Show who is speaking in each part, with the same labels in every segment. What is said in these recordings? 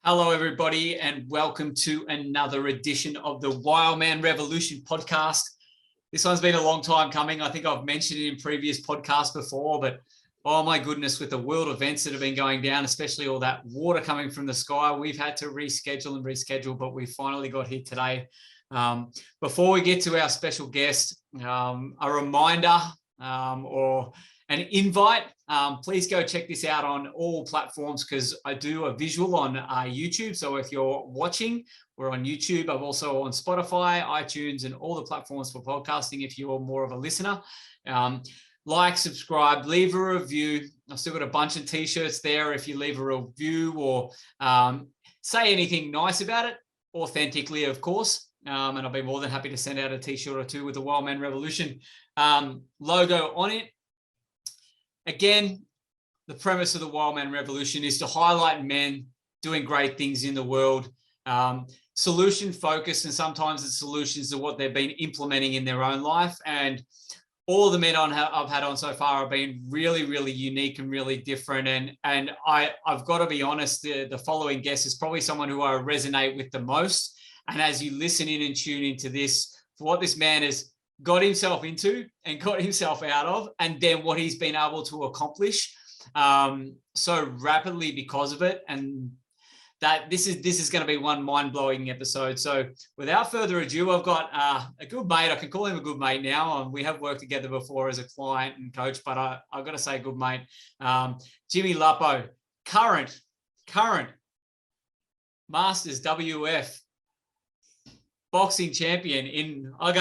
Speaker 1: Hello, everybody, and welcome to another edition of the Wildman Revolution podcast. This one's been a long time coming. I think I've mentioned it in previous podcasts before, but oh my goodness, with the world events that have been going down, especially all that water coming from the sky, we've had to reschedule, but we finally got here today. Before we get to our special guest, a reminder or an invite, please go check this out on all platforms because I do a visual on YouTube. So if you're watching, we're on YouTube. I'm also on Spotify, iTunes, and all the platforms for podcasting if you're more of a listener. Like, subscribe, leave a review. I've still got a bunch of t-shirts there. If you leave a review or say anything nice about it, authentically, of course. And I'll be more than happy to send out a t-shirt or two with the Wildman Revolution logo on it. Again, the premise of the Wildman Revolution is to highlight men doing great things in the world, solution focused, and sometimes the solutions are what they've been implementing in their own life. And all the men I've had on so far have been really, really unique and really different. And I've got to be honest, the following guest is probably someone who I resonate with the most. And as you listen in and tune into this, for what this man has got himself into and got himself out of, and then what he's been able to accomplish so rapidly because of it, and that this is going to be one mind-blowing episode. So without further ado, I've got a good mate. I can call him a good mate now. We have worked together before as a client and coach, but I've got to say good mate. Jimmy Luppo, current Masters WBF boxing champion I've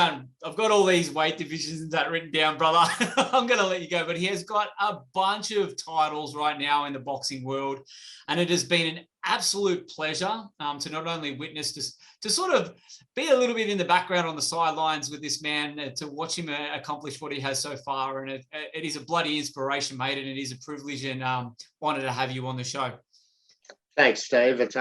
Speaker 1: got all these weight divisions that written down, brother. I'm going to let you go, but he has got a bunch of titles right now in the boxing world. And it has been an absolute pleasure to not only witness, to sort of be a little bit in the background on the sidelines with this man, to watch him accomplish what he has so far. And it is a bloody inspiration, mate. And it is a privilege and honor to have you on the show.
Speaker 2: Thanks, Steve. It's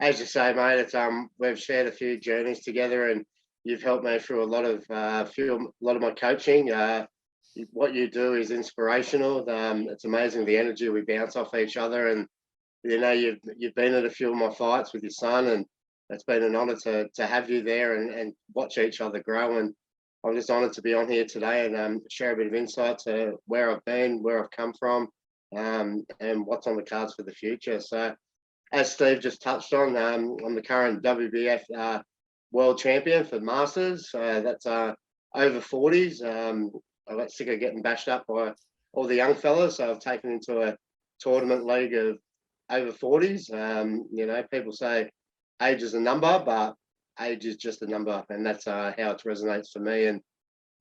Speaker 2: as you say, mate, we've shared a few journeys together, and you've helped me through a lot of my coaching. What you do is inspirational. It's amazing the energy we bounce off each other, and you know you've been at a few of my fights with your son, and it's been an honour to have you there and watch each other grow. And I'm just honoured to be on here today and share a bit of insight to where I've been, where I've come from, and what's on the cards for the future. So, as Steve just touched on, I'm the current WBF world champion for Masters. That's over 40s. I got sick of getting bashed up by all the young fellas, so I've taken into a tournament league of over 40s. You know, people say age is a number, but age is just a number, and that's how it resonates for me and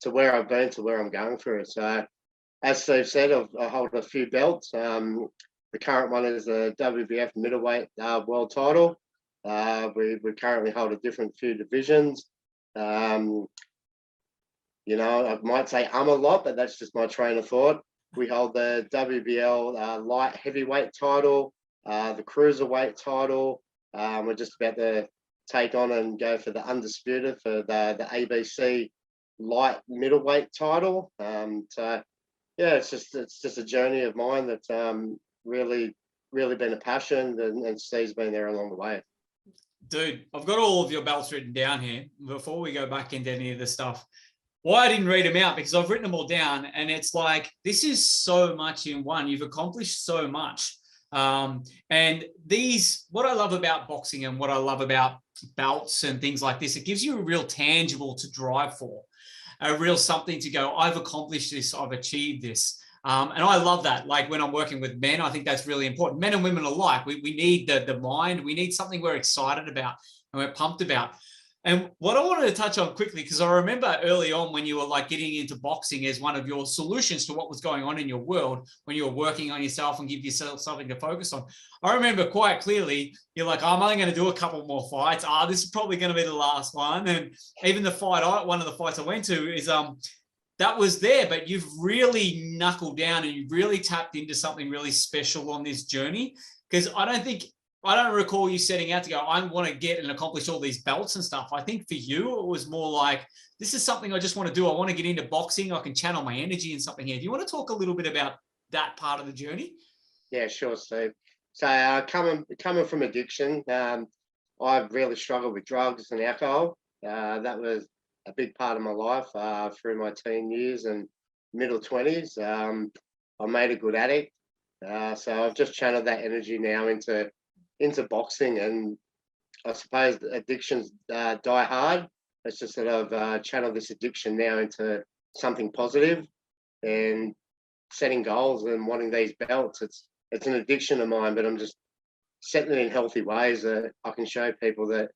Speaker 2: to where I've been, to where I'm going through. So, as Steve said, I hold a few belts. The current one is the WBF middleweight world title. We currently hold a different few divisions. You know, I might say I'm a lot, but that's just my train of thought. We hold the WBL light heavyweight title, the cruiserweight title. We're just about to take on and go for the undisputed for the ABC light middleweight title. So yeah, it's just a journey of mine that's really been a passion, and Steve's been there along the way.
Speaker 1: Dude, I've got all of your belts written down here. Before we go back into any of the stuff, why I didn't read them out, because I've written them all down, and it's like, this is so much in one. You've accomplished so much. And what I love about boxing and what I love about belts and things like this, it gives you a real tangible to drive for, a real something to go, I've accomplished this, I've achieved this. And I love that. Like when I'm working with men, I think that's really important. Men and women alike, we need the mind. We need something we're excited about and we're pumped about. And what I wanted to touch on quickly, because I remember early on when you were like getting into boxing as one of your solutions to what was going on in your world, when you were working on yourself and give yourself something to focus on. I remember quite clearly, you're like, I'm only going to do a couple more fights. This is probably going to be the last one. And even one of the fights I went to is, that was there, but you've really knuckled down and you've really tapped into something really special on this journey. Because I don't recall you setting out to go, I want to get and accomplish all these belts and stuff. I think for you, it was more like, this is something I just want to do. I want to get into boxing. I can channel my energy in something here. Do you want to talk a little bit about that part of the journey?
Speaker 2: Yeah, sure, Steve. So coming from addiction, I really struggled with drugs and alcohol. That was a big part of my life through my teen years and middle 20s. I made a good addict. So I've just channeled that energy now into boxing, and I suppose addictions die hard. It's just that I've channeled this addiction now into something positive and setting goals and wanting these belts. It's an addiction of mine, but I'm just setting it in healthy ways that I can show people that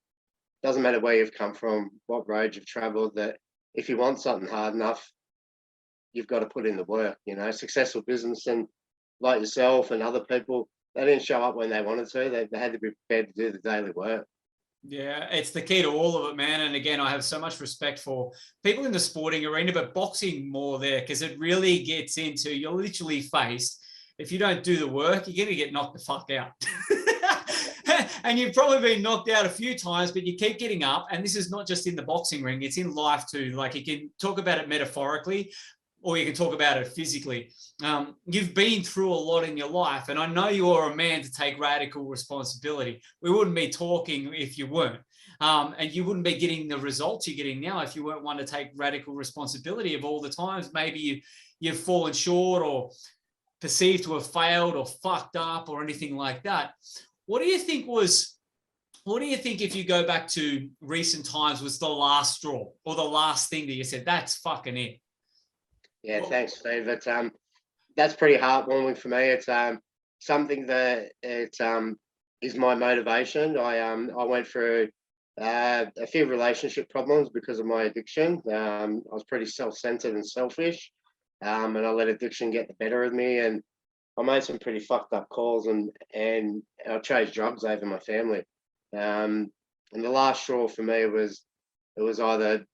Speaker 2: doesn't matter where you've come from, what road you've travelled, that if you want something hard enough, you've got to put in the work. You know, successful business and like yourself and other people, they didn't show up when they wanted to. They had to be prepared to do the daily work.
Speaker 1: Yeah, it's the key to all of it, man. And again, I have so much respect for people in the sporting arena, but boxing more there, because it really gets into, you're literally faced, if you don't do the work, you're going to get knocked the fuck out. And you've probably been knocked out a few times, but you keep getting up. And this is not just in the boxing ring, it's in life too. Like, you can talk about it metaphorically, or you can talk about it physically. You've been through a lot in your life, and I know you're a man to take radical responsibility. We wouldn't be talking if you weren't. And you wouldn't be getting the results you're getting now if you weren't one to take radical responsibility of all the times maybe you've fallen short or perceived to have failed or fucked up or anything like that. What do you think, if you go back to recent times, was the last straw or the last thing that you said, that's fucking it?
Speaker 2: Yeah, thanks, Steve. That's pretty heartwarming for me. It's something that is my motivation. I went through a few relationship problems because of my addiction. I was pretty self-centered and selfish, and I let addiction get the better of me. And I made some pretty fucked up calls, and I chose drugs over my family. And the last straw for me was either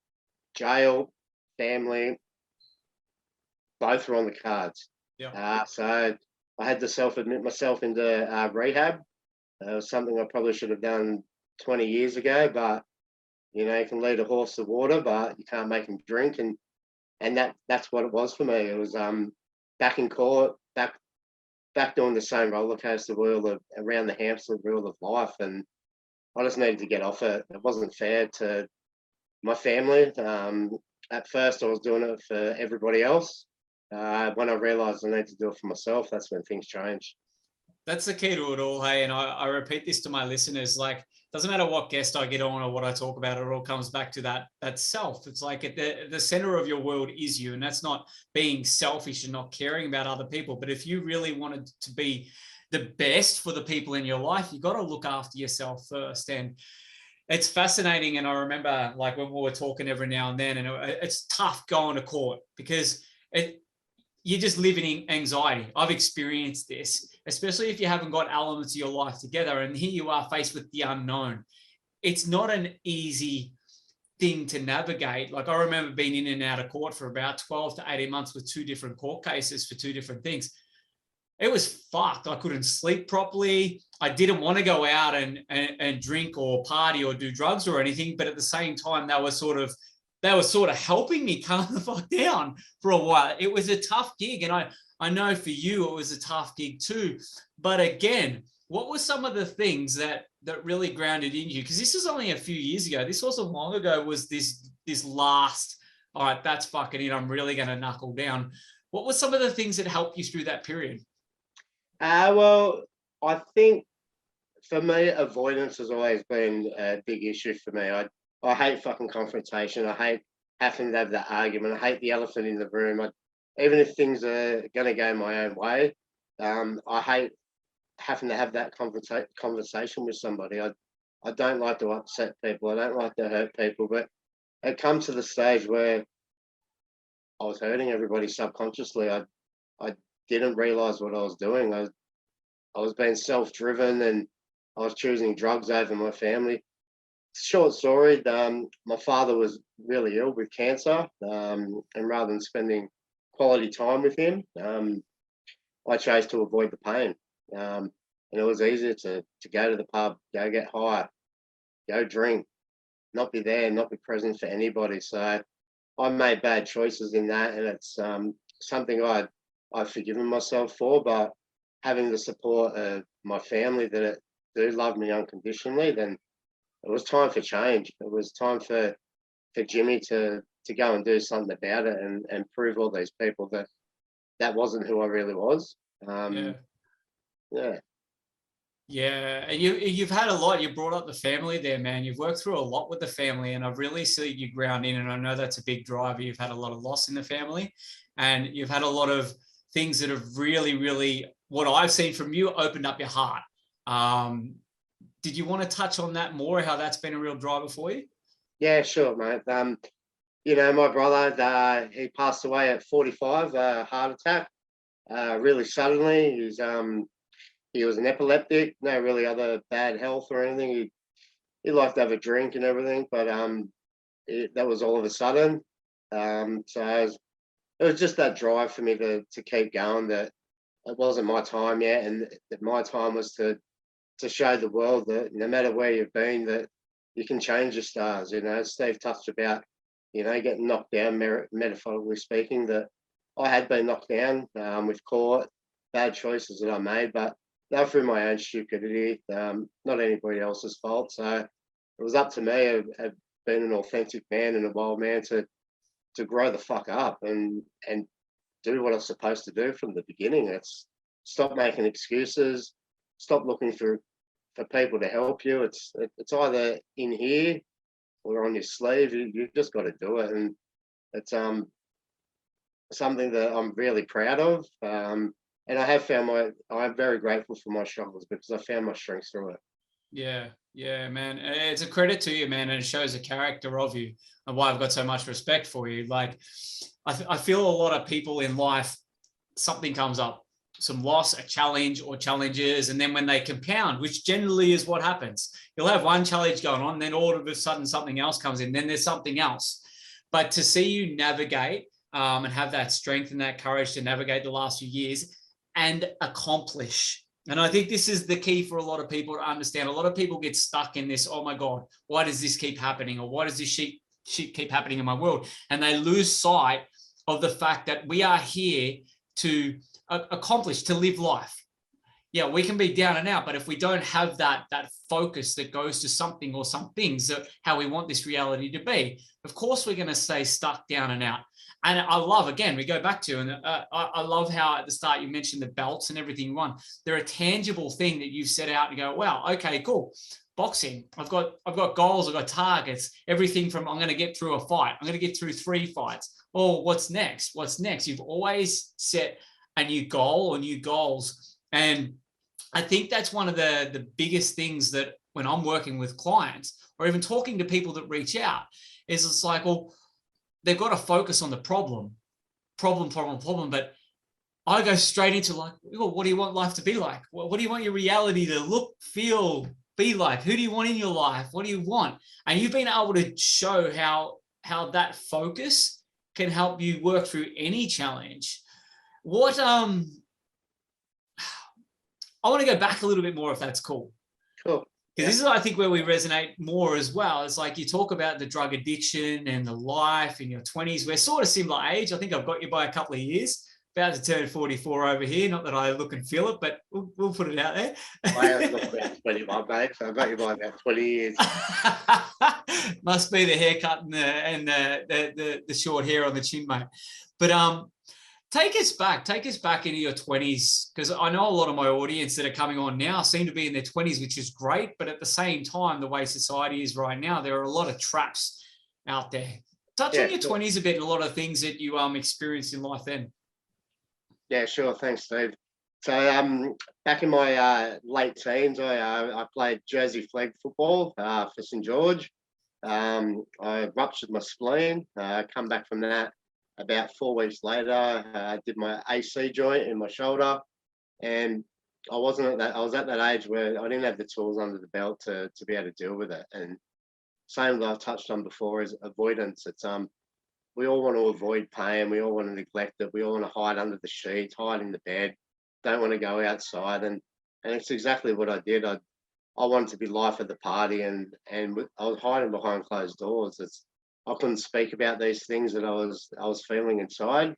Speaker 2: jail, family. Both were on the cards.
Speaker 1: Yeah.
Speaker 2: So I had to self-admit myself into rehab. It was something I probably should have done 20 years ago, but you know, you can lead a horse to water, but you can't make him drink. And that's what it was for me. It was back in court, back doing the same roller coaster wheel around the hamster wheel of life, and I just needed to get off it. It wasn't fair to my family. At first, I was doing it for everybody else. When I realised I need to do it for myself, that's when things change.
Speaker 1: That's the key to it all, hey. And I repeat this to my listeners, like, doesn't matter what guest I get on or what I talk about, it all comes back to that self. It's like at the center of your world is you. And that's not being selfish and not caring about other people. But if you really wanted to be the best for the people in your life, you got to look after yourself first. And it's fascinating. And I remember, like, when we were talking every now and then, and it's tough going to court because you just live in anxiety. I've experienced this, especially if you haven't got elements of your life together, and here you are faced with the unknown. It's not an easy thing to navigate. Like, I remember being in and out of court for about 12 to 18 months with 2 different court cases for 2 different things. It was fucked. I couldn't sleep properly. I didn't want to go out and drink or party or do drugs or anything, but at the same time, they were sort of helping me calm the fuck down for a while. It was a tough gig. And I know for you, it was a tough gig too. But again, what were some of the things that really grounded in you? Because this was only a few years ago. This wasn't long ago, was this last, all right, that's fucking it, I'm really going to knuckle down. What were some of the things that helped you through that period?
Speaker 2: Well, I think for me, avoidance has always been a big issue for me. I hate fucking confrontation. I hate having to have that argument. I hate the elephant in the room. Even if things are going to go my own way, I hate having to have that conversation with somebody. I don't like to upset people. I don't like to hurt people. But it comes to the stage where I was hurting everybody subconsciously. I didn't realise what I was doing. I was being self-driven, and I was choosing drugs over my family. Short story, my father was really ill with cancer, and rather than spending quality time with him, I chose to avoid the pain. And it was easier to go to the pub, go get high, go drink, not be there, not be present for anybody. So I made bad choices in that, and it's something I've forgiven myself for. But having the support of my family that do love me unconditionally, then it was time for change. It was time for Jimmy to go and do something about it and prove all these people that that wasn't who I really was.
Speaker 1: Yeah.
Speaker 2: Yeah.
Speaker 1: Yeah, and you've had a lot. You brought up the family there, man. You've worked through a lot with the family, and I've really seen you ground in. And I know that's a big driver. You've had a lot of loss in the family, and you've had a lot of things that have really, really, what I've seen from you, opened up your heart. Did you want to touch on that more? How that's been a real driver for you?
Speaker 2: Yeah, sure, mate. You know, my brother, he passed away at 45, heart attack, really suddenly. He was an epileptic, no really other bad health or anything. He liked to have a drink and everything, but that was all of a sudden. So it was just that drive for me to keep going, that it wasn't my time yet, and that my time was to show the world that no matter where you've been, that you can change your stars. You know, Steve touched about, you know, getting knocked down, metaphorically speaking, that I had been knocked down with court, bad choices that I made, but they were through my own stupidity, not anybody else's fault. So it was up to me, of being an authentic man and a wild man, to grow the fuck up and do what I was supposed to do from the beginning. It's stop making excuses, stop looking for people to help you. It's either in here or on your sleeve. You've just got to do it, and it's something that I'm really proud of. And I have found I'm very grateful for my struggles, because I found my strength through it.
Speaker 1: Yeah, man. It's a credit to you, man, and it shows the character of you and why I've got so much respect for you. Like, I feel a lot of people in life, something comes up, some loss, a challenge or challenges, and then when they compound, which generally is what happens, you'll have one challenge going on, then all of a sudden something else comes in, then there's something else. But to see you navigate and have that strength and that courage to navigate the last few years and accomplish. And I think this is the key for a lot of people to understand. A lot of people get stuck in this, oh my God, why does this keep happening? Or why does this shit keep happening in my world? And they lose sight of the fact that we are here to accomplish, to live life. Yeah, we can be down and out, but if we don't have that focus that goes to something or some things, how we want this reality to be, of course we're going to stay stuck down and out. And I love, again, we go back to, and I love how at the start you mentioned the belts and everything you won. They're a tangible thing that you've set out and go, wow, okay, cool. Boxing, I've got goals, I've got targets, everything from I'm going to get through a fight, I'm going to get through 3 fights. Oh, what's next? What's next? You've always set a new goal or new goals. And I think that's one of the biggest things that when I'm working with clients or even talking to people that reach out, is it's like, well, they've got to focus on the problem, but I go straight into like, well, what do you want life to be like? What do you want your reality to look, feel, be like? Who do you want in your life? What do you want? And you've been able to show how that focus can help you work through any challenge. What I want to go back a little bit more, if that's cool.
Speaker 2: Cool.
Speaker 1: Because this is, I think, where we resonate more as well. It's like you talk about the drug addiction and the life in your 20s. We're sort of similar age. I think I've got you by a couple of years. About to turn 44 over here. Not that I look and feel it, but we'll put it out there.
Speaker 2: I have looked about 21, mate. So I've got you by about 20 years.
Speaker 1: Must be the haircut and the short hair on the chin, mate. But take us back into your 20s, because I know a lot of my audience that are coming on now seem to be in their 20s, which is great. But at the same time, the way society is right now, there are a lot of traps out there. Touch on your 20s a bit and a lot of things that you experienced in life then.
Speaker 2: Yeah, sure. Thanks, Steve. So back in my late teens, I played jersey flag football for St George. I ruptured my spleen. Come back from that. About 4 weeks later, I did my AC joint in my shoulder, and I was at that age where I didn't have the tools under the belt to be able to deal with it. And same that I've touched on before is avoidance. It's we all want to avoid pain. We all want to neglect it. We all want to hide under the sheets, hide in the bed. Don't want to go outside, and it's exactly what I did. I wanted to be life of the party, and I was hiding behind closed doors. I couldn't speak about these things that I was feeling inside.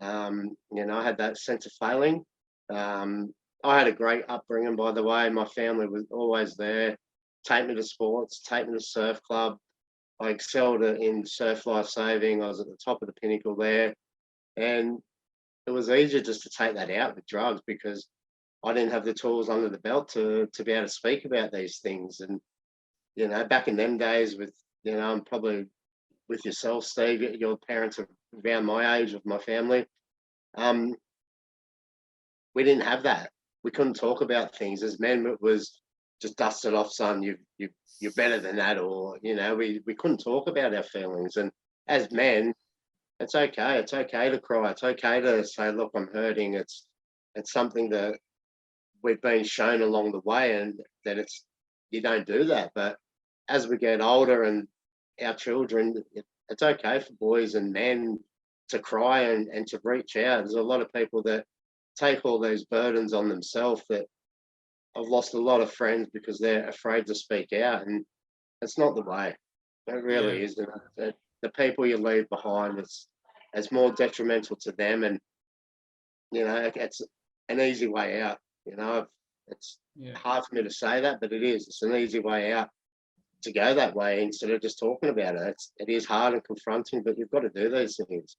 Speaker 2: You know, I had that sense of failing. I I had a great upbringing, by the way. My family was always there. Take me to sports, take me to surf club. I excelled in surf life saving. I was at the top of the pinnacle there. And it was easier just to take that out with drugs because I didn't have the tools under the belt to be able to speak about these things. And, you know, back in them days with, you know, I'm probably with yourself, Steve, your parents are around my age of my family. We didn't have that. We couldn't talk about things. As men, it was just dust it off, son. You're better than that, or you know, we couldn't talk about our feelings. And as men, it's okay. It's okay to cry. It's okay to say, look, I'm hurting. It's something that we've been shown along the way, and that it's you don't do that. But as we get older and our children, it's okay for boys and men to cry and to reach out. There's a lot of people that take all those burdens on themselves that I've lost a lot of friends because they're afraid to speak out, and it's not the way. It really isn't. The people you leave behind, it's more detrimental to them, and you know it's an easy way out. You know, it's hard for me to say that, but it is. It's an easy way out to go that way instead of just talking about it. It is hard and confronting, but you've got to do these things.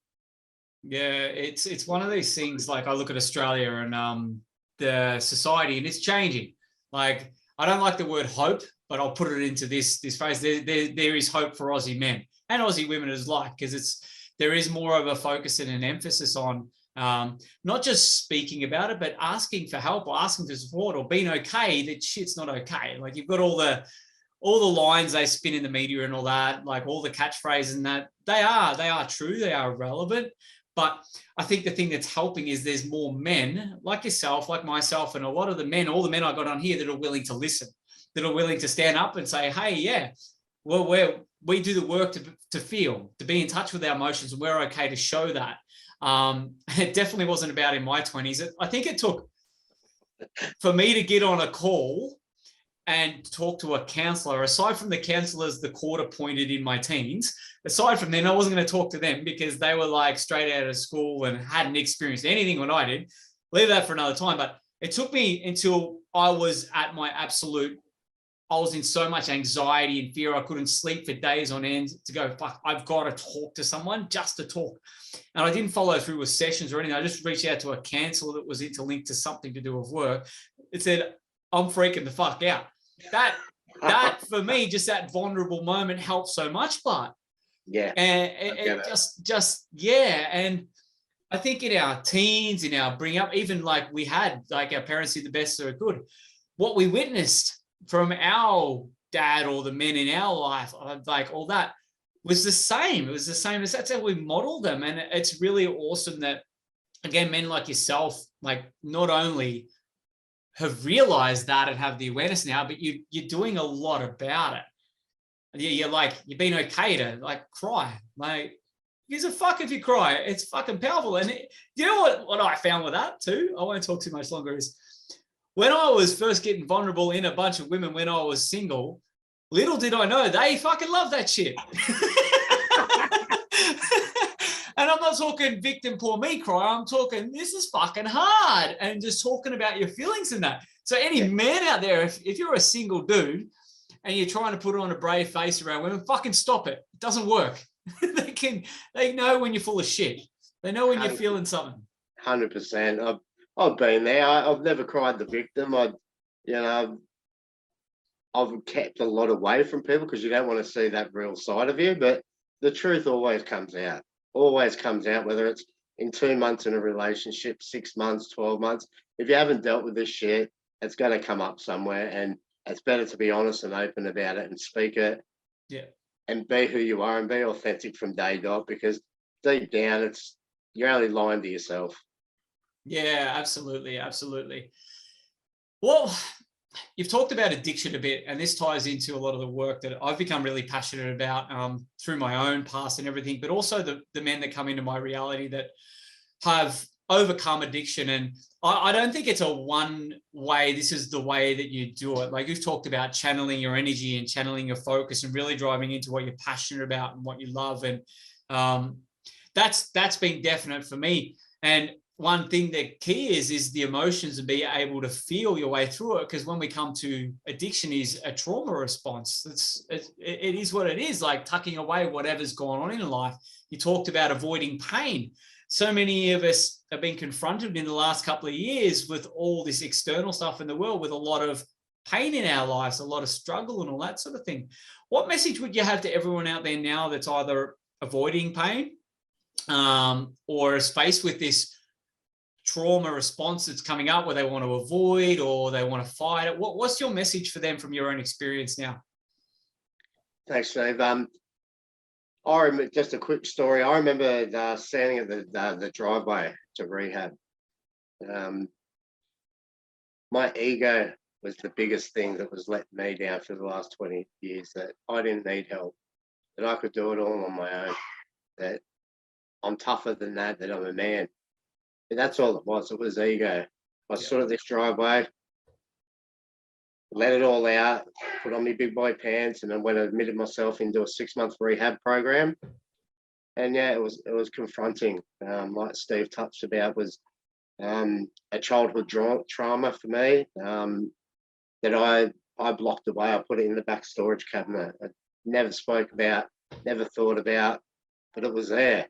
Speaker 1: Yeah, it's one of these things. Like I look at Australia and the society, and it's changing. Like I don't like the word hope, but I'll put it into this phrase. There is hope for Aussie men and Aussie women as like, because there is more of a focus and an emphasis on not just speaking about it, but asking for help or asking for support or being okay that shit's not okay. Like you've got all the lines they spin in the media and all that, like all the catchphrases and that they are true, they are relevant. But I think the thing that's helping is there's more men like yourself, like myself, and a lot of the men, all the men I got on here that are willing to listen, that are willing to stand up and say, hey, yeah, well, we do the work to feel, to be in touch with our emotions, and we're okay to show that. It definitely wasn't about in my 20s. I think it took for me to get on a call and talk to a counselor, aside from the counselors the court appointed in my teens. Aside from them, I wasn't going to talk to them because they were like straight out of school and hadn't experienced anything when I did. Leave that for another time. But it took me until I was at my absolute, I was in so much anxiety and fear. I couldn't sleep for days on end to go, fuck, I've got to talk to someone just to talk. And I didn't follow through with sessions or anything. I just reached out to a counselor that was interlinked to something to do with work. It said, I'm freaking the fuck out. That for me, just that vulnerable moment helped so much, but
Speaker 2: yeah,
Speaker 1: and it just and I think in our teens, in our bring up, even like we had like our parents did the best they could. What we witnessed from our dad or the men in our life, like all that was the same. It was the same as that's how we modeled them, and it's really awesome that again, men like yourself, like not only have realized that and have the awareness now, but you're doing a lot about it. You're like, you've been okay to like cry. Like, gives a fuck if you cry. It's fucking powerful. And you know what I found with that too? I won't talk too much longer is when I was first getting vulnerable in a bunch of women when I was single, little did I know they fucking love that shit. And I'm not talking victim, poor me cry. I'm talking, this is fucking hard. And just talking about your feelings in that. So any man out there, if you're a single dude and you're trying to put on a brave face around women, fucking stop it. It doesn't work. They know when you're full of shit. They know when you're feeling something.
Speaker 2: 100%. I've been there. I've never cried the victim. I've kept a lot away from people because you don't want to see that real side of you. But the truth always comes out. Whether it's in 2 months in a relationship, 6 months, 12 months. If you haven't dealt with this shit, it's going to come up somewhere, and it's better to be honest and open about it and speak it.
Speaker 1: Yeah.
Speaker 2: And be who you are and be authentic from day dot, because deep down, you're only lying to yourself.
Speaker 1: Yeah, absolutely. Absolutely. Well, you've talked about addiction a bit, and this ties into a lot of the work that I've become really passionate about through my own past and everything, but also the men that come into my reality that have overcome addiction. And I don't think it's a one way, this is the way that you do it. Like you've talked about channeling your energy and channeling your focus and really driving into what you're passionate about and what you love. And that's been definite for me. And one thing that key is the emotions and be able to feel your way through it. Because when we come to addiction, is a trauma response. It is what it is, like tucking away whatever's going on in life. You talked about avoiding pain. So many of us have been confronted in the last couple of years with all this external stuff in the world, with a lot of pain in our lives, a lot of struggle and all that sort of thing. What message would you have to everyone out there now that's either avoiding pain or is faced with this trauma response that's coming up where they want to avoid or they want to fight it? What's your message for them from your own experience now?
Speaker 2: Thanks, Steve. I remember, just a quick story. I remember standing at the driveway to rehab. My ego was the biggest thing that was letting me down for the last 20 years, that I didn't need help, that I could do it all on my own, that I'm tougher than that I'm a man. But that's all it was. It was ego. I stood at this driveway, let it all out, put on my big boy pants, and then went and admitted myself into a 6-month rehab program. And yeah, it was confronting. Like Steve touched about, was a childhood trauma for me that I blocked away. I put it in the back storage cabinet. I never spoke about, never thought about, but it was there.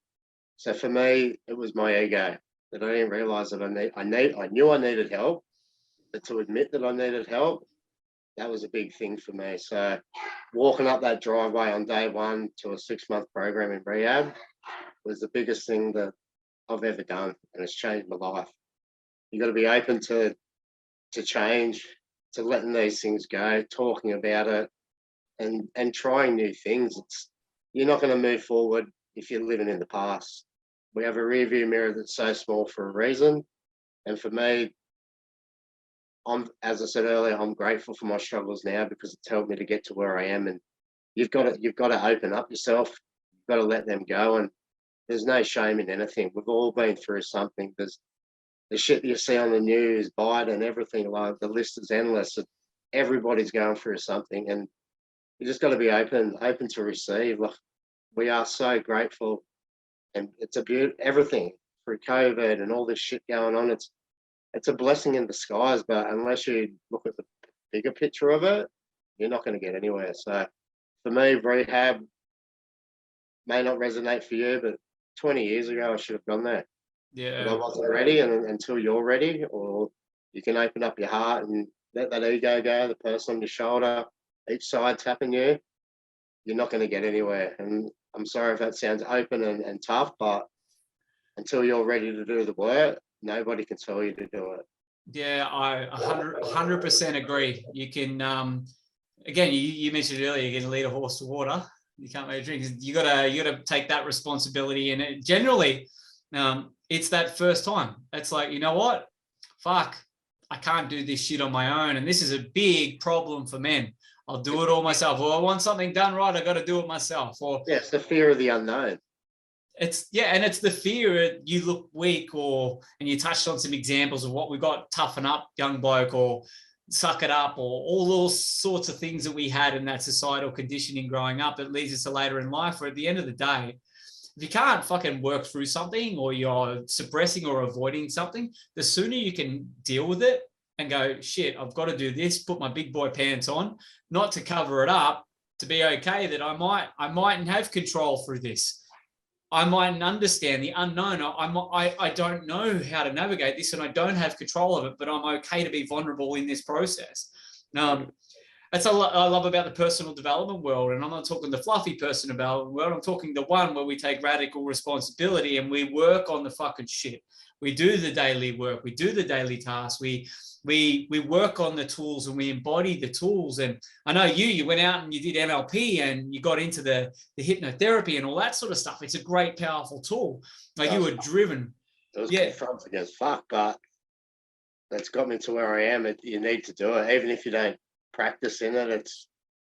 Speaker 2: So for me, it was my ego that I didn't realise that I knew I needed help, but to admit that I needed help, that was a big thing for me. So walking up that driveway on day one to a 6-month program in rehab was the biggest thing that I've ever done, and it's changed my life. You got to be open to change, to letting these things go, talking about it, and trying new things. You're not going to move forward if you're living in the past. We have a rear view mirror that's so small for a reason, and for me, as I said earlier, I'm grateful for my struggles now because it's helped me to get to where I am. And you've got to open up yourself. You've got to let them go. And there's no shame in anything. We've all been through something. There's the shit you see on the news, Biden, everything, like the list is endless. Everybody's going through something, and you just got to be open to receive. Like, we are so grateful, and it's everything through COVID and all this shit going on. It's a blessing in disguise, but unless you look at the bigger picture of it, you're not going to get anywhere. So for me, rehab may not resonate for you, but 20 years ago, I should have gone there.
Speaker 1: Yeah.
Speaker 2: But I wasn't ready, and until you're ready, or you can open up your heart and let that ego go, the person on your shoulder, each side tapping you, you're not going to get anywhere. And I'm sorry if that sounds open and tough, but until you're ready to do the work, nobody can tell you to do it.
Speaker 1: Yeah, I 100% agree. You can, again, you mentioned earlier, you can lead a horse to water. You can't make a drink. You gotta take that responsibility. And generally, it's that first time. It's like, you know what? Fuck, I can't do this shit on my own. And this is a big problem for men. I'll do it all myself. Or I want something done right, I got to do it myself. Or
Speaker 2: yeah, it's the fear of the unknown.
Speaker 1: And it's the fear you look weak, and you touched on some examples of what we got: toughen up, young bloke, or suck it up, or all those sorts of things that we had in that societal conditioning growing up that leads us to later in life, where at the end of the day, if you can't fucking work through something, or you're suppressing or avoiding something, the sooner you can deal with it and go, shit, I've got to do this, put my big boy pants on, not to cover it up, to be okay that I mightn't have control through this. I mightn't understand the unknown. I don't know how to navigate this, and I don't have control of it, but I'm okay to be vulnerable in this process. That's what I love about the personal development world. And I'm not talking the fluffy personal development world. I'm talking the one where we take radical responsibility and we work on the fucking shit. We do the daily work. We do the daily tasks. We work on the tools and we embody the tools. And I know you went out and you did NLP and you got into the hypnotherapy and all that sort of stuff. It's a great, powerful tool. Like, you were driven.
Speaker 2: It was confronting as fuck, but that's got me to where I am. You need to do it, even if you don't practice in it.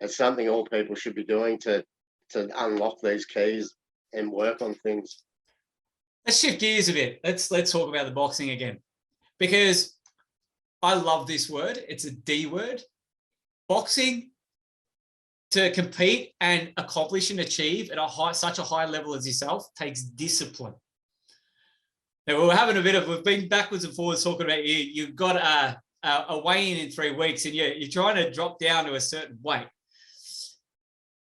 Speaker 2: It's something all people should be doing to unlock these keys and work on things.
Speaker 1: Let's shift gears a bit. Let's talk about the boxing again, because I love this word. It's a D word. Boxing, to compete and accomplish and achieve at such a high level as yourself, takes discipline. Now, we've been backwards and forwards talking about you've got a weigh-in in 3 weeks and you're trying to drop down to a certain weight.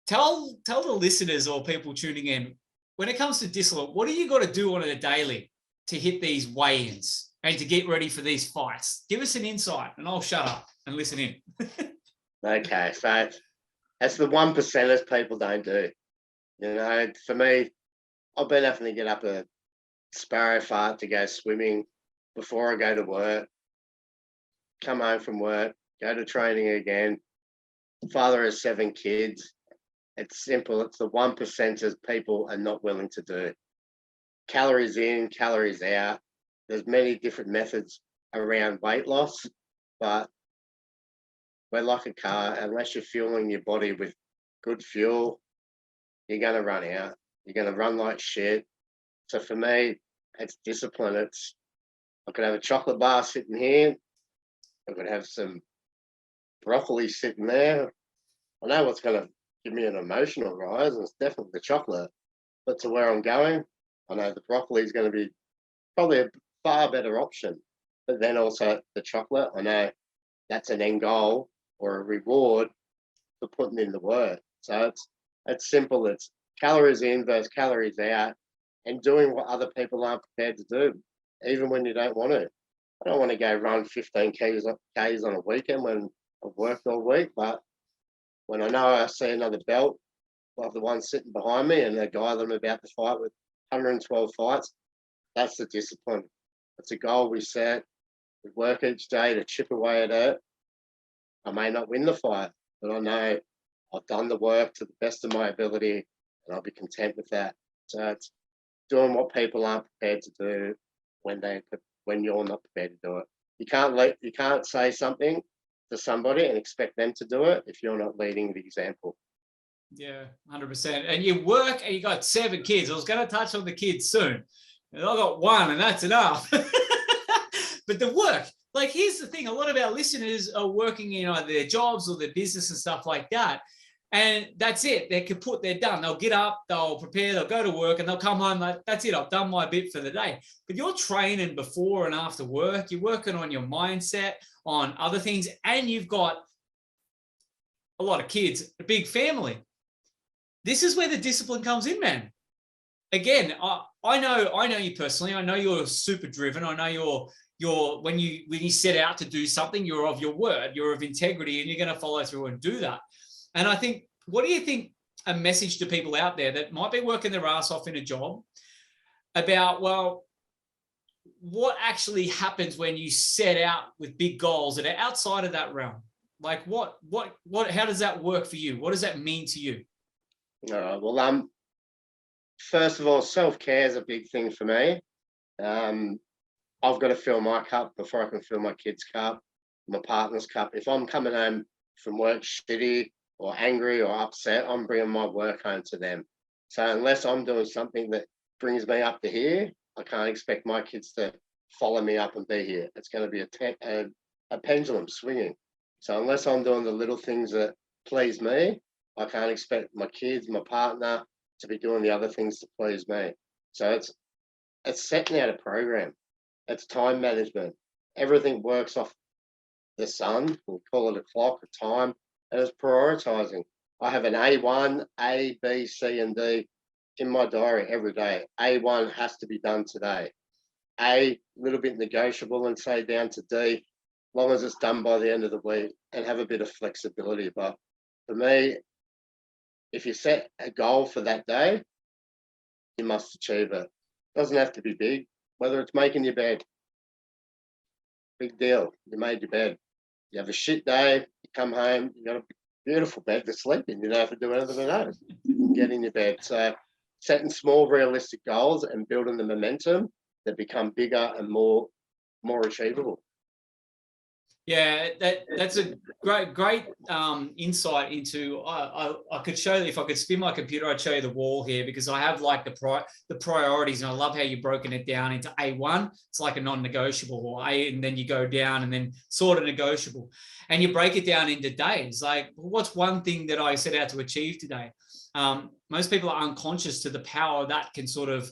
Speaker 1: Tell the listeners or people tuning in, when it comes to discipline, what do you got to do on a daily to hit these weigh-ins and to get ready for these fights? Give us an insight and I'll shut up and listen in.
Speaker 2: Okay, so that's the 1%ers people don't do. You know, for me, I've been having to get up a sparrow fart to go swimming before I go to work, come home from work, go to training again. Father of 7 kids. It's simple. It's the 1%ers people are not willing to do. Calories in, calories out. There's many different methods around weight loss, but we're like a car. Unless you're fueling your body with good fuel, you're going to run out. You're going to run like shit. So for me, it's discipline. I could have a chocolate bar sitting here. I could have some broccoli sitting there. I know what's going to give me an emotional rise, and it's definitely the chocolate. But to where I'm going, I know the broccoli is going to be probably a far better option. But then also the chocolate, I know that's an end goal or a reward for putting in the work. So it's simple. It's calories in versus calories out, and doing what other people aren't prepared to do, even when you don't want to. I don't want to go run 15 Ks on a weekend when I've worked all week, but when I know I see another belt, like the one sitting behind me and the guy that I'm about to fight with 112 fights, that's the discipline. It's a goal we set. We work each day to chip away at it. I may not win the fight, but I know I've done the work to the best of my ability and I'll be content with that. So it's doing what people aren't prepared to do when you're not prepared to do it. You can't say something to somebody and expect them to do it if you're not leading the example.
Speaker 1: Yeah, 100%. And you work and you got 7 kids. I was going to touch on the kids soon. And I got 1 and that's enough. But the work, like, here's the thing. A lot of our listeners are working in either their jobs or their business and stuff like that. And that's it. They're done. They'll get up, they'll prepare, they'll go to work, and they'll come home like, that's it. I've done my bit for the day. But you're training before and after work. You're working on your mindset, on other things, and you've got a lot of kids, a big family. This is where the discipline comes in, man. Again, I know you personally. I know you're super driven. I know you're when you set out to do something, you're of your word, you're of integrity, and you're going to follow through and do that. And I think, what do you think a message to people out there that might be working their ass off in a job about, well, what actually happens when you set out with big goals that are outside of that realm? Like how does that work for you? What does that mean to you?
Speaker 2: Well, first of all, self-care is a big thing for me. I've got to fill my cup before I can fill my kids' cup, my partner's cup. If I'm coming home from work shitty or angry or upset, I'm bringing my work home to them. So unless I'm doing something that brings me up to here, I can't expect my kids to follow me up and be here. It's going to be a pendulum swinging. So unless I'm doing the little things that please me, I can't expect my kids, my partner, to be doing the other things to please me. So it's setting out a program. It's time management. Everything works off the sun. We call it a clock, a time, and it's prioritizing. I have an A1, A, B, C, and D in my diary every day. A1 has to be done today. A little bit negotiable and say down to D, as long as it's done by the end of the week, and have a bit of flexibility. But for me, if you set a goal for that day, you must achieve it. It doesn't have to be big, whether it's making your bed. Big deal. You made your bed. You have a shit day, you come home, you got a beautiful bed to sleep in. You don't have to do anything else. You can get in your bed. So setting small, realistic goals and building the momentum that become bigger and more achievable.
Speaker 1: Yeah, that's a great insight into. I could show, if I could spin my computer, I'd show you the wall here, because I have like the priorities, and I love how you've broken it down into A1. It's like a non-negotiable, or A, and then you go down and then sort of negotiable, and you break it down into days. Like, what's one thing that I set out to achieve today? Most people are unconscious to the power that can sort of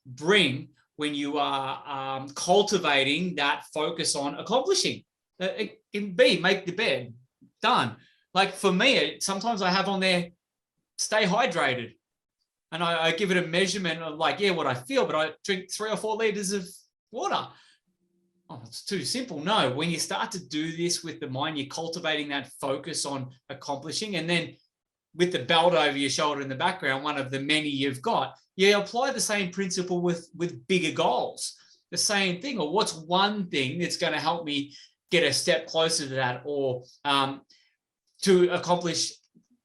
Speaker 1: bring when you are cultivating that focus on accomplishing. It can be make the bed, done. Like for me, sometimes I have on there, stay hydrated. And I give it a measurement of like, yeah, what I feel, but I drink 3 or 4 liters of water. Oh, it's too simple. No, when you start to do this with the mind, you're cultivating that focus on accomplishing. And then with the belt over your shoulder in the background, one of the many you've got, you apply the same principle with bigger goals. The same thing, or what's one thing that's going to help me get a step closer to that, or to accomplish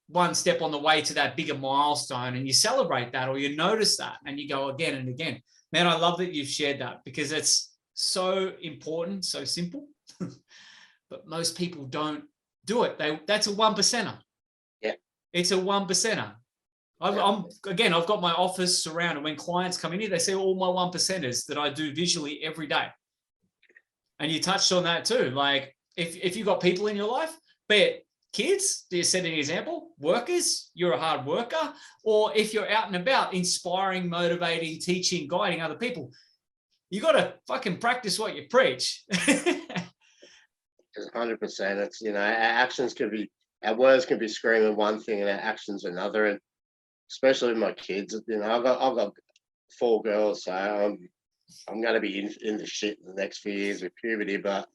Speaker 1: one step on the way to that bigger milestone, and you celebrate that, or you notice that and you go again and again. Man, I love that you've shared that, because it's so important, so simple, but most people don't do it. That's a 1%er.
Speaker 2: Yeah.
Speaker 1: It's a 1%er. I've got my office surrounded. When clients come in here, they see all my 1%ers that I do visually every day. And you touched on that too. Like if you've got people in your life, be it kids, do you set an example? Workers, you're a hard worker. Or if you're out and about, inspiring, motivating, teaching, guiding other people, you got to fucking practice what you preach.
Speaker 2: 100%. It's, our words can be screaming one thing and our actions another. And especially with my kids, I've got 4 girls, so I'm going to be in the shit in the next few years with puberty, but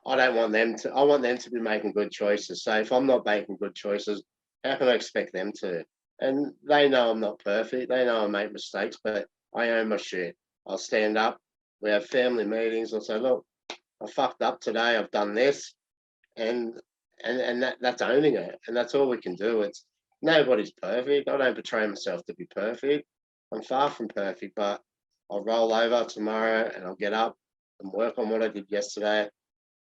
Speaker 2: I don't want them to. I want them to be making good choices. So if I'm not making good choices, how can I expect them to? And they know I'm not perfect. They know I make mistakes, but I own my shit. I'll stand up. We have family meetings. I'll say, look, I fucked up today. I've done this, and that's owning it. And that's all we can do. It's nobody's perfect. I don't portray myself to be perfect. I'm far from perfect, but I'll roll over tomorrow and I'll get up and work on what I did yesterday.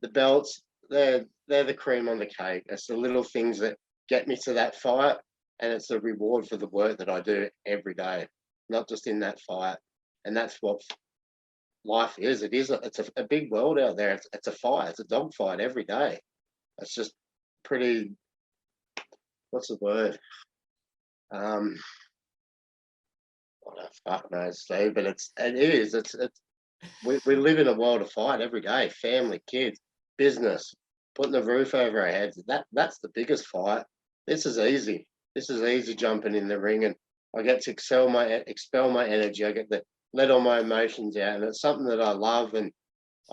Speaker 2: The belts, they're the cream on the cake. It's the little things that get me to that fight, and it's the reward for the work that I do every day, not just in that fight. And that's what life is. It's a big world out there. It's a fight. It's a dog fight every day. It's just pretty. What's the word? What the fuck knows, Steve? But it is. We live in a world of fight every day. Family, kids, business, putting the roof over our heads. That's the biggest fight. This is easy. This is easy, jumping in the ring, and I get to expel my energy. I get to let all my emotions out, and it's something that I love. And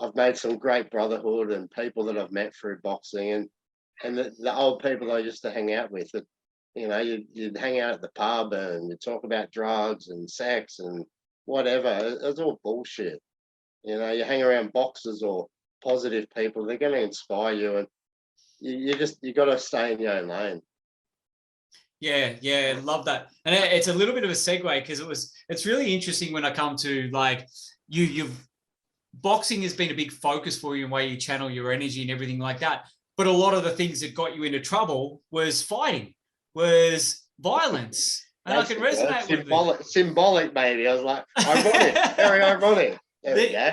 Speaker 2: I've made some great brotherhood and people that I've met through boxing, and the old people I used to hang out with. That you'd hang out at the pub and you talk about drugs and sex and whatever. It's all bullshit. You hang around boxers or positive people, they're going to inspire you, and you got to stay in your own lane.
Speaker 1: Yeah, love that. And it's a little bit of a segue, because it's really interesting when I come to like boxing has been a big focus for you and way you channel your energy and everything like that. But a lot of the things that got you into trouble was fighting, was violence. And I can resonate with it.
Speaker 2: Symbolic, baby. I was like, ironic, very ironic. There we go.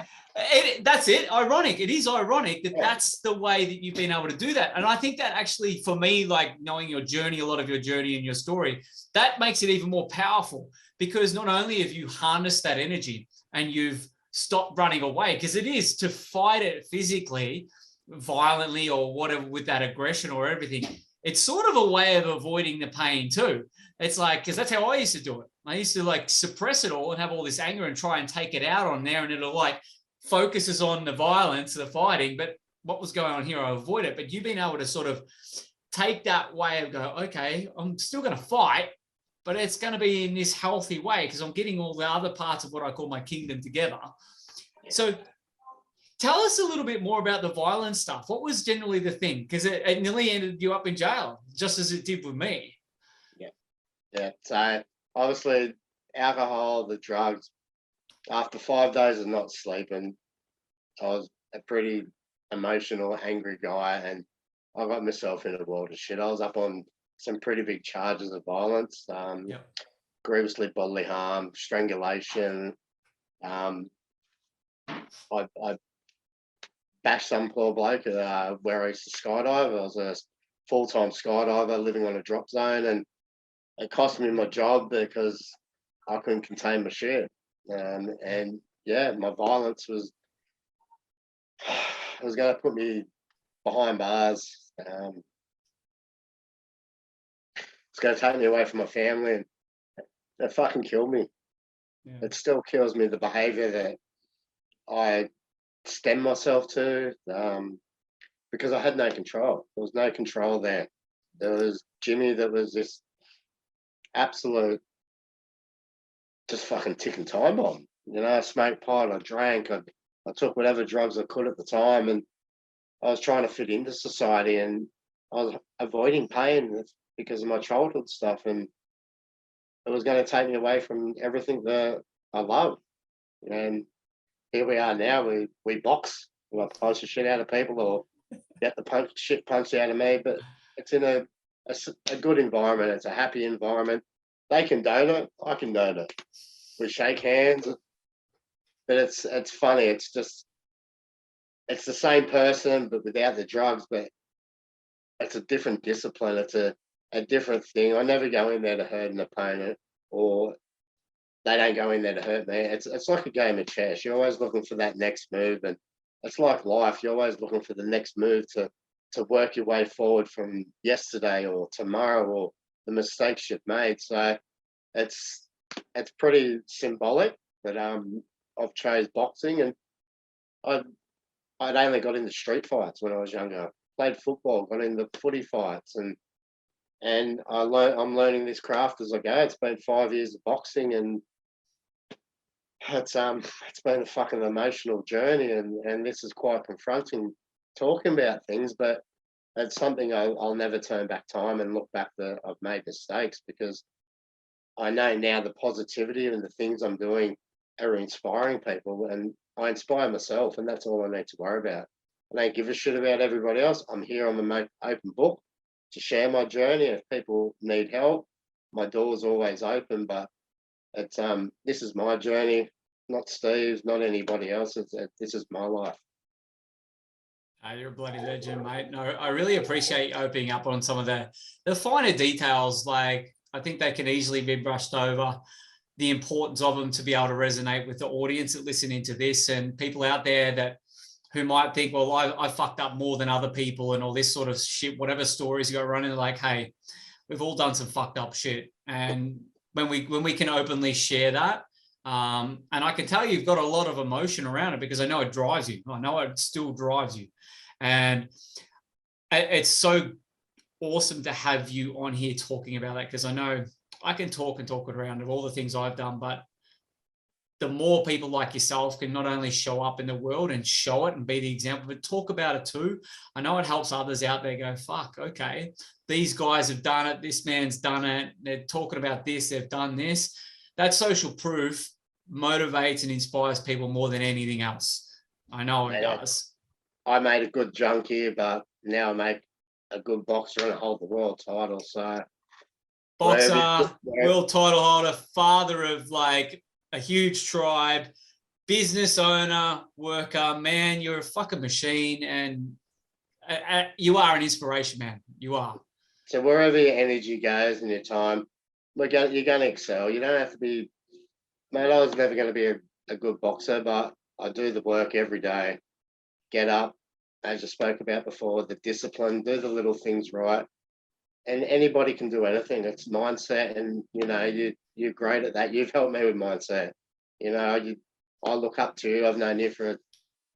Speaker 1: That's it. Ironic. It is ironic that that's the way that you've been able to do that. And I think that actually, for me, like knowing your journey, a lot of your journey and your story, that makes it even more powerful, because not only have you harnessed that energy and you've stopped running away, because it is to fight it physically, violently, or whatever, with that aggression or everything. It's sort of a way of avoiding the pain too. It's like, because that's how I used to do it. I used to like suppress it all and have all this anger and try and take it out on there, and it'll like focuses on the violence, the fighting, but what was going on here, I avoid it. But you've been able to sort of take that way of go, okay, I'm still going to fight, but it's going to be in this healthy way, because I'm getting all the other parts of what I call my kingdom together. So tell us a little bit more about the violence stuff. What was generally the thing? Because it nearly ended you up in jail, just as it did with me.
Speaker 2: Yeah. So obviously, alcohol, the drugs. After 5 days of not sleeping, I was a pretty emotional, angry guy, and I got myself in a world of shit. I was up on some pretty big charges of violence, grievously bodily harm, strangulation. I bashed some poor bloke where I used to skydive. I was a full-time skydiver living on a drop zone, and it cost me my job because I couldn't contain my shit. And yeah, my violence was going to put me behind bars. It's going to take me away from my family, and it fucking killed me.
Speaker 1: Yeah.
Speaker 2: It still kills me, the behaviour that I stem myself to, because I had no control. There was no control there. There was Jimmy that was this absolute, just fucking ticking time bomb. You know, I smoked pot, I drank, I took whatever drugs I could at the time, and I was trying to fit into society, and I was avoiding pain because of my childhood stuff, and it was going to take me away from everything that I love. And here we are now. We box. We like punch the shit out of people, or get the shit punched out of me. But it's in a good environment. It's a happy environment. They condone it. I condone it. We shake hands. But it's funny. It's just, it's the same person, but without the drugs. But it's a different discipline. It's a different thing. I never go in there to hurt an opponent, or they don't go in there to hurt me. It's like a game of chess. You're always looking for that next move, and it's like life. You're always looking for the next move to work your way forward from yesterday or tomorrow, or the mistakes you've made. So it's pretty symbolic that I've chose boxing, and I'd only got into street fights when I was younger. Played football, got into footy fights, and I'm learning this craft as I go. It's been 5 years of boxing, and it's been a fucking emotional journey, and this is quite confronting, talking about things, but it's something I'll never turn back time and look back that I've made mistakes, because I know now the positivity and the things I'm doing are inspiring people, and I inspire myself, and that's all I need to worry about. I don't give a shit about everybody else. I'm here. I'm an open book to share my journey. If people need help, my door's always open. But it's this is my journey, not Steve's, not anybody else's. This is my life.
Speaker 1: You're a bloody legend, mate. No, I really appreciate you opening up on some of the finer details. Like, I think they can easily be brushed over, the importance of them to be able to resonate with the audience that listening to this, and people out there who might think, well, I fucked up more than other people and all this sort of shit, whatever stories you got running. Like, hey, we've all done some fucked up shit. And when we can openly share that, and I can tell you've got a lot of emotion around it, because I know it drives you. I know it still drives you. And it's so awesome to have you on here talking about that, because I know I can talk around of all the things I've done, but the more people like yourself can not only show up in the world and show it and be the example, but talk about it too. I know it helps others out there go, fuck, okay, these guys have done it. This man's done it. They're talking about this. They've done this. That social proof motivates and inspires people more than anything else. I know it does.
Speaker 2: I made a good junkie, but now I make a good boxer and I hold the world title. So
Speaker 1: boxer, world title holder, father of like a huge tribe, business owner, worker, man, you're a fucking machine, and you are an inspiration, man. You are.
Speaker 2: So wherever your energy goes and your time, you're going to excel. You don't have to be, mate, I was never going to be a good boxer, but I do the work every day. Get up, as you spoke about before, the discipline, do the little things right. And anybody can do anything. It's mindset, and you're great at that. You've helped me with mindset. I look up to you. I've known you for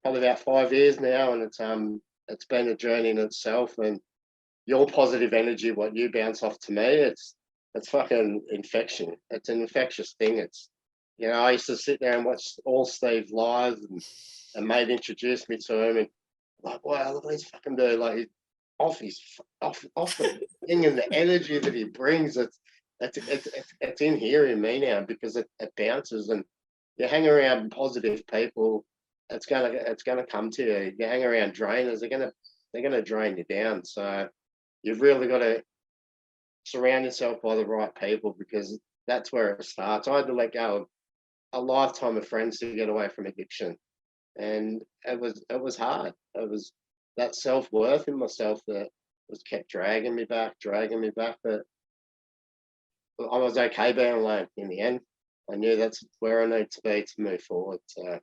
Speaker 2: probably about 5 years now, and it's been a journey in itself. And your positive energy, what you bounce off to me, it's fucking infection. It's an infectious thing. It's I used to sit there and watch all Steve live, and mate introduced me to him, and like, wow, look at this fucking dude, like off the thing, and the energy that he brings, it's in here in me now, because it bounces, and you hang around positive people, it's gonna come to you. You hang around drainers, they're gonna drain you down. So you've really got to surround yourself by the right people, because that's where it starts. I had to let go of a lifetime of friends to get away from addiction, and it was hard. It was that self-worth in myself that was kept dragging me back, but I was okay being alone in the end. I knew that's where I need to be to move forward. So.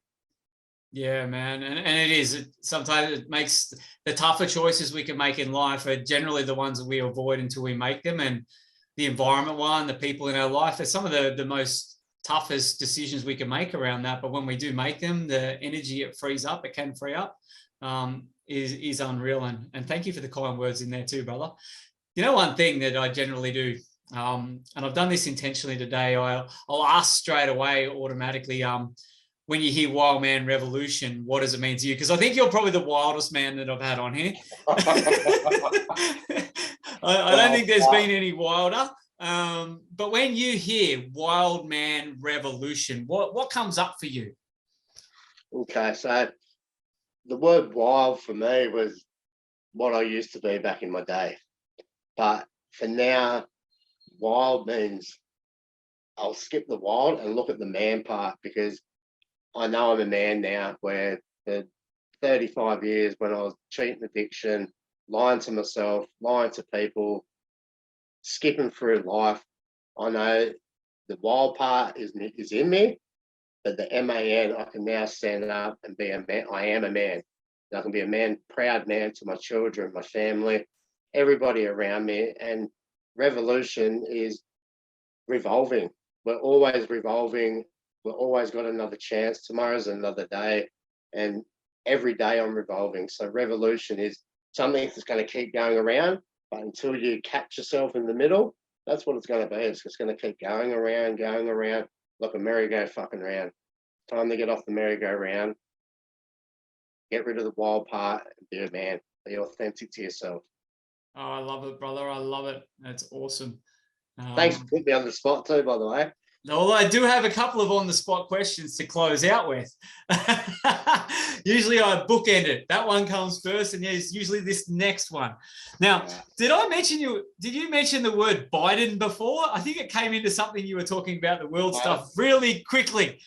Speaker 1: Yeah, man. And it is. Sometimes it makes the tougher choices we can make in life are generally the ones that we avoid until we make them. And the environment one, the people in our life are some of the most toughest decisions we can make around that. But when we do make them, the energy it frees up, it can free up, is unreal. And thank you for the kind words in there too, brother. You know, one thing that I generally do, and I've done this intentionally today, I'll ask straight away automatically, when you hear Wildman Revolution, what does it mean to you? Because I think you're probably the wildest man that I've had on here. I don't think there's been any wilder. But when you hear Wildman Revolution, what comes up for you?
Speaker 2: Okay, so the word wild for me was what I used to be back in my day. But for now, wild means I'll skip the wild and look at the man part, because I know I'm a man now, where for 35 years when I was cheating addiction, lying to myself, lying to people, skipping through life, I know the wild part is in me, but the man, I can now stand up and be a man. I am a man. I can be a man, proud man to my children, my family, everybody around me. And revolution is revolving. We're always revolving. We've always got another chance. Tomorrow's another day. And every day I'm revolving. So revolution is something that's going to keep going around. But until you catch yourself in the middle, that's what it's going to be. It's just going to keep going around, like a merry-go fucking round. Time to get off the merry-go-round. Get rid of the wild part and be a man. Be authentic to yourself.
Speaker 1: Oh, I love it, brother. I love it. That's awesome.
Speaker 2: Thanks for putting me on the spot too, by the way.
Speaker 1: Although I do have a couple of on-the-spot questions to close out with. Usually I bookend it. That one comes first, and there's usually this next one. Now, did you mention the word Biden before? I think it came into something you were talking about, the world stuff, really quickly.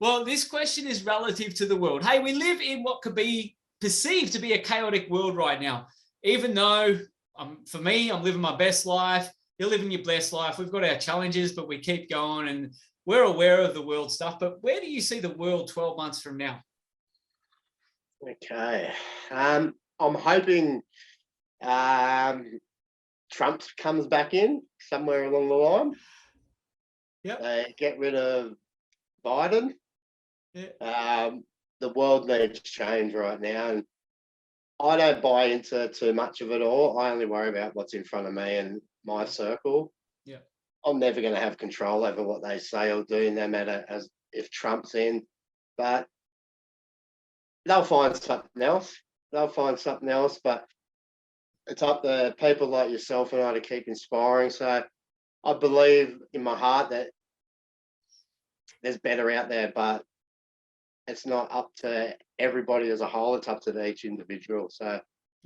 Speaker 1: Well, this question is relative to the world. Hey, we live in what could be perceived to be a chaotic world right now. Even though, for me, I'm living my best life. You're living your blessed life. We've got our challenges, but we keep going, and we're aware of the world stuff. But where do you see the world 12 months from now?
Speaker 2: Okay. I'm hoping Trump comes back in somewhere along the line.
Speaker 1: Yep.
Speaker 2: They get rid of Biden.
Speaker 1: Yeah.
Speaker 2: The world needs change right now, and I don't buy into too much of it all. I only worry about what's in front of me and my circle.
Speaker 1: Yeah.
Speaker 2: I'm never going to have control over what they say or do, no matter as if Trump's in. But they'll find something else. But it's up to people like yourself and I to keep inspiring. So I believe in my heart that there's better out there, but it's not up to everybody as a whole. It's up to each individual. So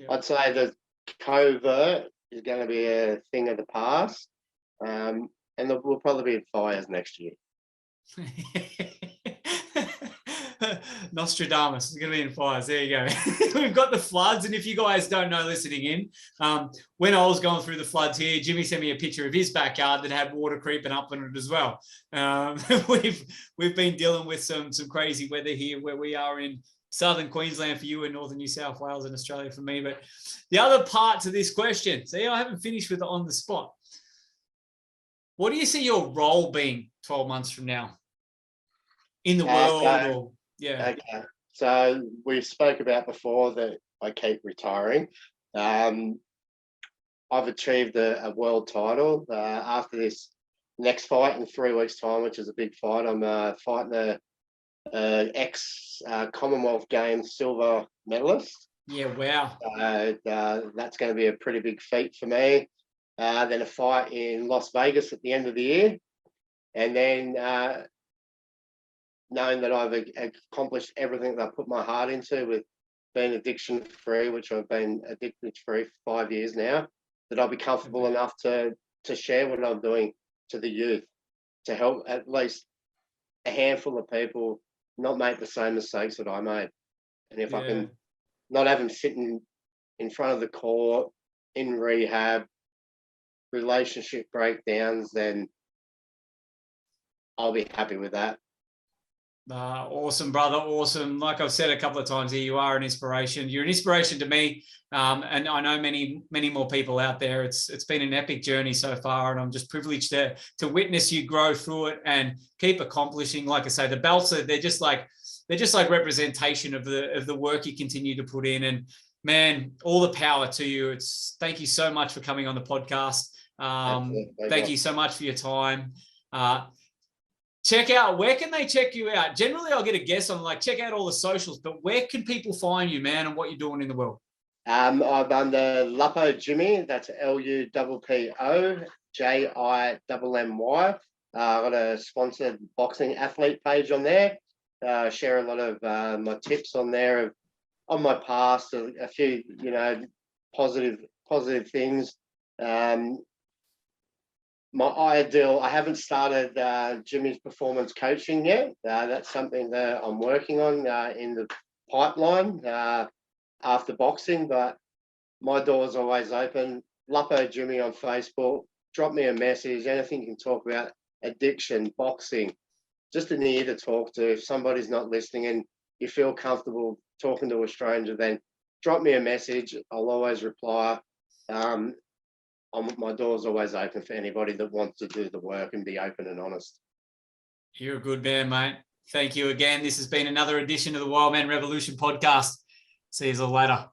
Speaker 2: I'd say the covert is going to be a thing of the past, and we'll probably be in fires next year.
Speaker 1: Nostradamus is going to be in fires. There you go. We've got the floods, and if you guys don't know, listening in, when I was going through the floods here, Jimmy sent me a picture of his backyard that had water creeping up in it as well. We've been dealing with some crazy weather here where we are in southern Queensland for you and northern New South Wales and Australia for me. But the other part to this question, see, I haven't finished with it on the spot. What do you see your role being 12 months from now in the world?
Speaker 2: Okay. So we spoke about before that I keep retiring. I've achieved a world title. After this next fight in 3 weeks' time, which is a big fight, I'm fighting a ex-Commonwealth Games silver medalist.
Speaker 1: Yeah, wow.
Speaker 2: That's going to be a pretty big feat for me. Then a fight in Las Vegas at the end of the year. And then knowing that I've accomplished everything that I put my heart into with being addiction-free, which I've been addiction-free for 5 years now, that I'll be comfortable enough to share what I'm doing to the youth, to help at least a handful of people not make the same mistakes that I made. And if I can not have them sitting in front of the court, in rehab, relationship breakdowns, then I'll be happy with that.
Speaker 1: Awesome, brother. Awesome. Like I've said a couple of times here, you are an inspiration. You're an inspiration to me. And I know many, many more people out there. It's been an epic journey so far, and I'm just privileged to witness you grow through it and keep accomplishing. Like I say, the belts they're just like representation of the work you continue to put in. And man, all the power to you. Thank you so much for coming on the podcast. Thank you so much for your time. Check out, where can they check you out? Generally, I'll get a guess on like, check out all the socials, but where can people find you, man, and what you're doing in the world?
Speaker 2: I'm under Luppo Jimmy. That's LUPPO JIMMY. I've got a sponsored boxing athlete page on there. Share a lot of my tips on there on my past, a few, positive things. My ideal, I haven't started Jimmy's performance coaching yet. That's something that I'm working on in the pipeline after boxing, but my door's always open. Luppo Jimmy on Facebook. Drop me a message, anything you can talk about, addiction, boxing, just an ear to talk to. If somebody's not listening and you feel comfortable talking to a stranger, then drop me a message. I'll always reply. My door's always open for anybody that wants to do the work and be open and honest.
Speaker 1: You're a good man, mate. Thank you again. This has been another edition of the Wildman Revolution podcast. See you later.